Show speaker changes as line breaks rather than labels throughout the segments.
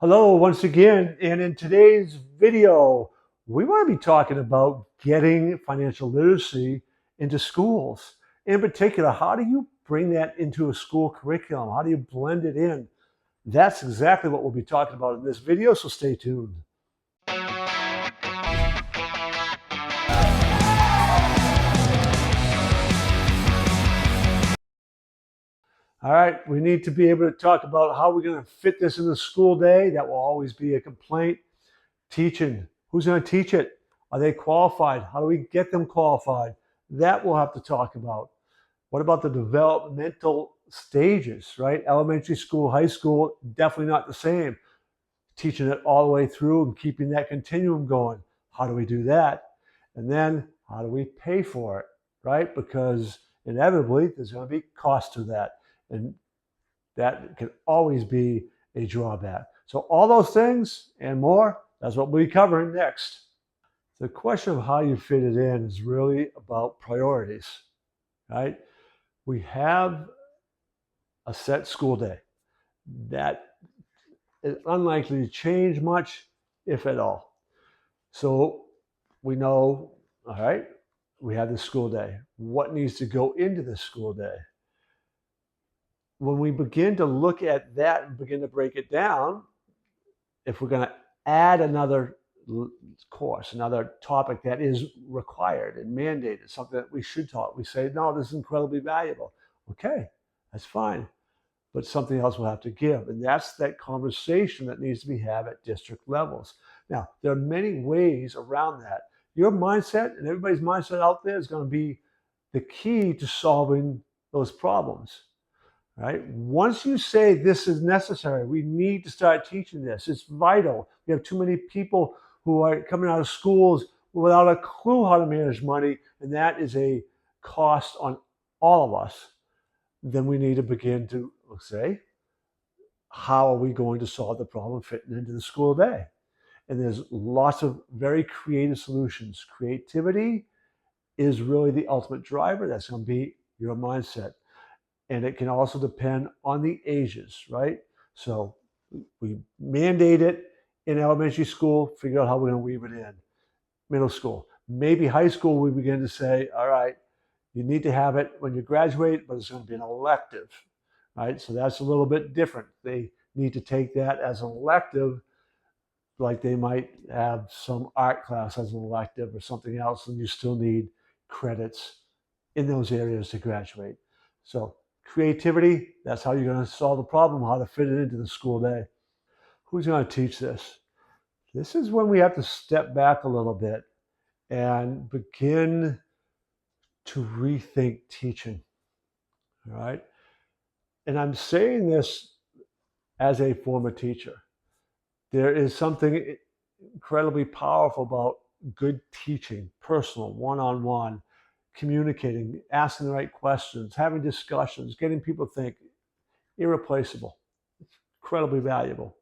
Hello once again, and in today's video, we want to be talking about getting financial literacy into schools. In particular, how do you bring that into a school curriculum? How do you blend it in? That's exactly what we'll be talking about in this video, so stay tuned. All right, we need to be able to talk about how we're going to fit this in the school day. That will always be a complaint. Teaching. Who's going to teach it? Are they qualified? How do we get them qualified? That we'll have to talk about. What about the developmental stages, right? Elementary school, high school, definitely not the same. Teaching it all the way through and keeping that continuum going. How do we do that? And then how do we pay for it, right? Because inevitably there's going to be cost to that. And that can always be a drawback. So all those things and more, that's what we'll be covering next. The question of how you fit it in is really about priorities, right? We have a set school day that is unlikely to change much, if at all. So we know, all right, we have this school day. What needs to go into this school day? When we begin to look at that and begin to break it down, if we're going to add another course, another topic that is required and mandated, something that we should taught, we say, no, this is incredibly valuable. Okay, that's fine. But something else will have to give. And that's that conversation that needs to be had at district levels. Now, there are many ways around that. Your mindset and everybody's mindset out there is going to be the key to solving those problems. Right? Once you say this is necessary, we need to start teaching this. It's vital. We have too many people who are coming out of schools without a clue how to manage money, and that is a cost on all of us. Then we need to begin to say, how are we going to solve the problem fitting into the school day? And there's lots of very creative solutions. Creativity is really the ultimate driver. That's going to be your mindset. And it can also depend on the ages, right? So we mandate it in elementary school, figure out how we're going to weave it in. Middle school, maybe high school, we begin to say, all right, you need to have it when you graduate, but it's going to be an elective, right? So that's a little bit different. They need to take that as an elective, like they might have some art class as an elective or something else, and you still need credits in those areas to graduate. So creativity, that's how you're going to solve the problem, how to fit it into the school day. Who's going to teach this? This is when we have to step back a little bit and begin to rethink teaching. All right. And I'm saying this as a former teacher. There is something incredibly powerful about good teaching, personal, one-on-one, communicating, asking the right questions, having discussions, getting people to think. Irreplaceable. It's incredibly valuable.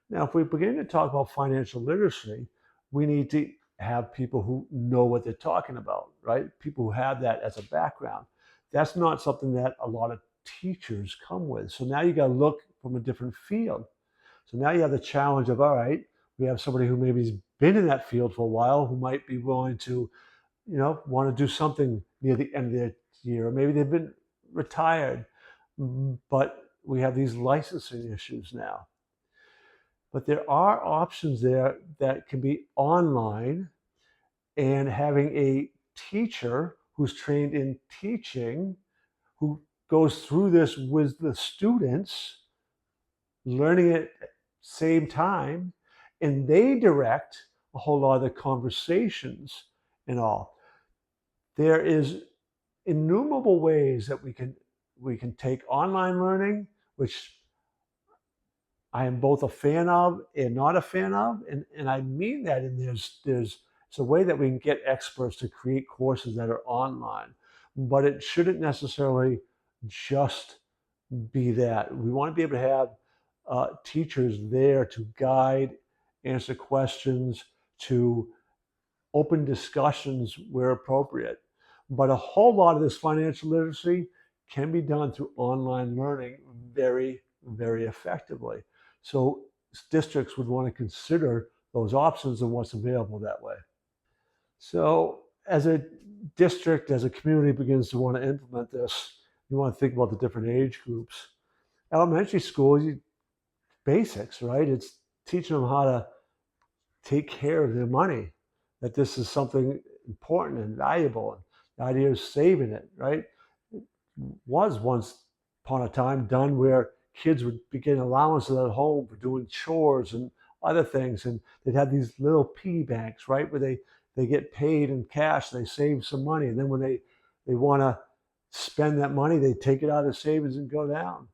Now, if we begin to talk about financial literacy, we need to have people who know what they're talking about, right? People who have that as a background. That's not something that a lot of teachers come with. So now you got to look from a different field. So now you have the challenge of, all right, we have somebody who maybe has been in that field for a while, who might be willing to, want to do something near the end of their year, or maybe they've been retired, but we have these licensing issues now. But there are options there that can be online, and having a teacher who's trained in teaching, who goes through this with the students, learning it at the same time, and they direct a whole lot of the conversations and all. There is innumerable ways that we can take online learning, which I am both a fan of and not a fan of, and I mean that. And it's a way that we can get experts to create courses that are online, but it shouldn't necessarily just be that. We want to be able to have teachers there to guide, answer questions, to open discussions where appropriate. But a whole lot of this financial literacy can be done through online learning very, very effectively. So districts would want to consider those options and what's available that way. So, as a district, as a community begins to want to implement this, you want to think about the different age groups. Elementary school, basics, right? It's teaching them how to take care of their money, that this is something important and valuable. And the idea of saving it, right? It was once upon a time done where kids would be getting allowances at home for doing chores and other things. And they'd have these little piggy banks, right? Where they get paid in cash, they save some money. And then when they want to spend that money, they take it out of savings and go down.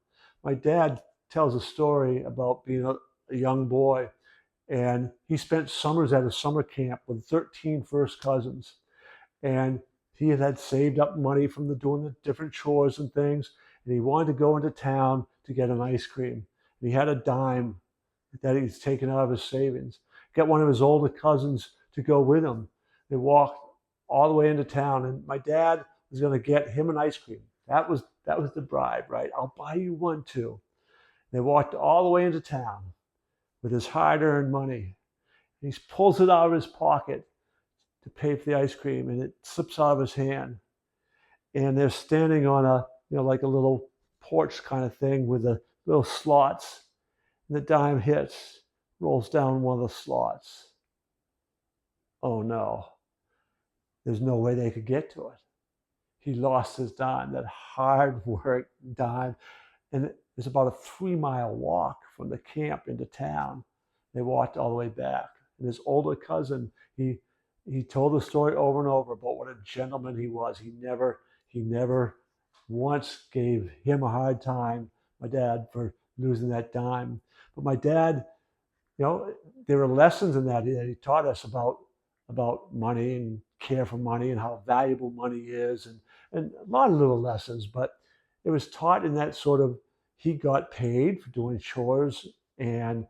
My dad tells a story about being a young boy, and he spent summers at a summer camp with 13 first cousins. And he had saved up money from doing the different chores and things. And he wanted to go into town to get an ice cream. And he had a dime that he's taken out of his savings. Got one of his older cousins to go with him. They walked all the way into town, and my dad was going to get him an ice cream. That was the bribe, right? I'll buy you one too. They walked all the way into town with his hard-earned money. And he pulls it out of his pocket to pay for the ice cream, and it slips out of his hand. And they're standing on like a little porch kind of thing with the little slots. And the dime hits, rolls down one of the slots. Oh no, there's no way they could get to it. He lost his dime, that hard work dime. And it was about a 3-mile walk from the camp into town. They walked all the way back. And his older cousin, he told the story over and over about what a gentleman he was. He never once gave him a hard time, my dad, for losing that dime. But my dad, there were lessons in that he taught us about money and care for money and how valuable money is, and a lot of little lessons. But it was taught in that sort of, he got paid for doing chores and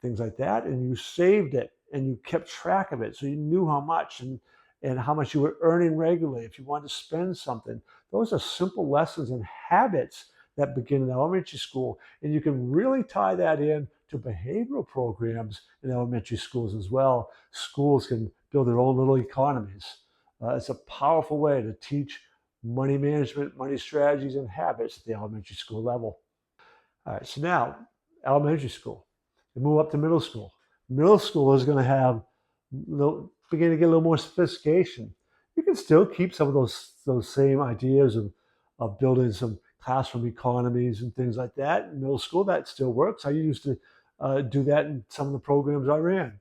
things like that, and you saved it and you kept track of it, so you knew how much and how much you were earning regularly if you wanted to spend something. Those are simple lessons and habits that begin in elementary school, and you can really tie that in to behavioral programs in elementary schools as well. Schools can build their own little economies. It's a powerful way to teach money management, money strategies, and habits at the elementary school level. All right, so now elementary school. We move up to middle school. Middle school is going to have begin to get a little more sophistication. You can still keep some of those same ideas of building some classroom economies and things like that. In middle school, that still works. I used to do that in some of the programs I ran.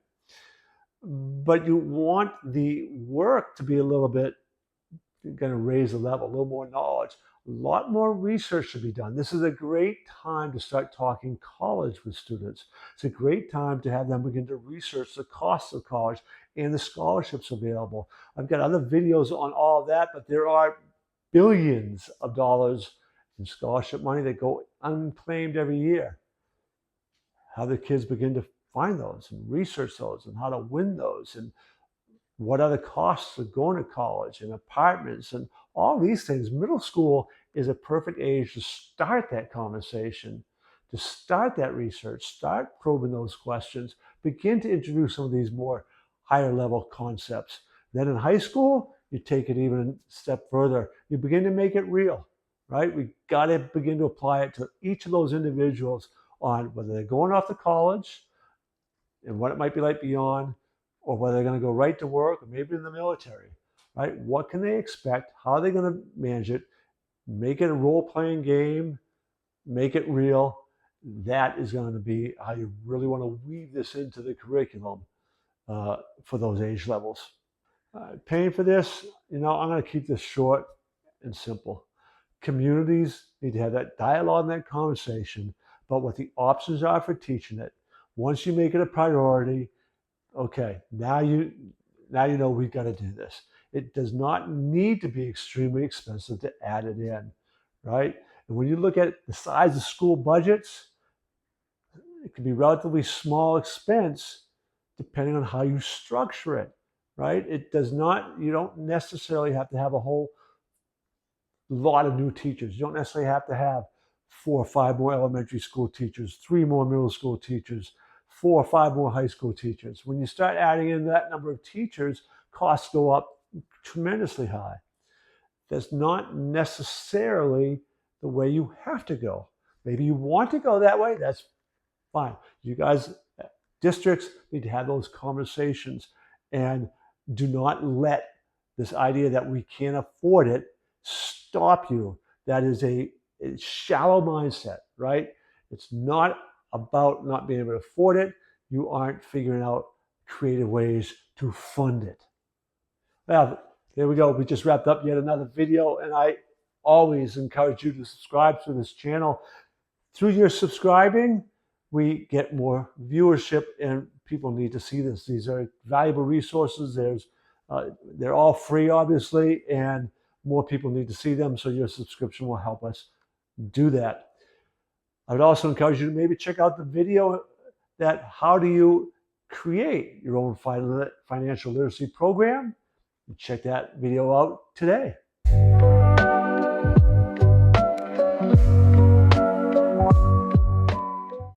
But you want the work to be a little bit, going to raise the level, a little more knowledge. A lot more research should be done. This is a great time to start talking college with students. It's a great time to have them begin to research the costs of college and the scholarships available. I've got other videos on all of that, but there are billions of dollars in scholarship money that go unclaimed every year. How the kids begin to find those and research those and how to win those, and what are the costs of going to college and apartments and all these things. Middle school is a perfect age to start that conversation, to start that research, start probing those questions, begin to introduce some of these more higher level concepts. Then in high school, you take it even a step further. You begin to make it real, right? We got to begin to apply it to each of those individuals on whether they're going off to college and what it might be like beyond, or whether they're going to go right to work or maybe in the military, right? What can they expect? How are they going to manage it? Make it a role-playing game, make it real. That is going to be how you really want to weave this into the curriculum for those age levels. Paying for this, I'm going to keep this short and simple. Communities need to have that dialogue and that conversation about what the options are for teaching it. Once you make it a priority, okay, now you know we've got to do this. It does not need to be extremely expensive to add it in, right? And when you look at the size of school budgets, it can be relatively small expense depending on how you structure it, right? You don't necessarily have to have a whole lot of new teachers. You don't necessarily have to have 4 or 5 more elementary school teachers, 3 more middle school teachers, 4 or 5 more high school teachers. When you start adding in that number of teachers, costs go up tremendously high. That's not necessarily the way you have to go. Maybe you want to go that way, that's fine. You guys, districts, need to have those conversations and do not let this idea that we can't afford it stop you. That is a shallow mindset, right? It's not about not being able to afford it. You aren't figuring out creative ways to fund it. Well, there we go. We just wrapped up yet another video, and I always encourage you to subscribe to this channel. Through your subscribing, we get more viewership, and people need to see this. These are valuable resources. They're all free, obviously, and more people need to see them, so your subscription will help us do that. I would also encourage you to maybe check out the video that how do you create your own financial literacy program. Check that video out today.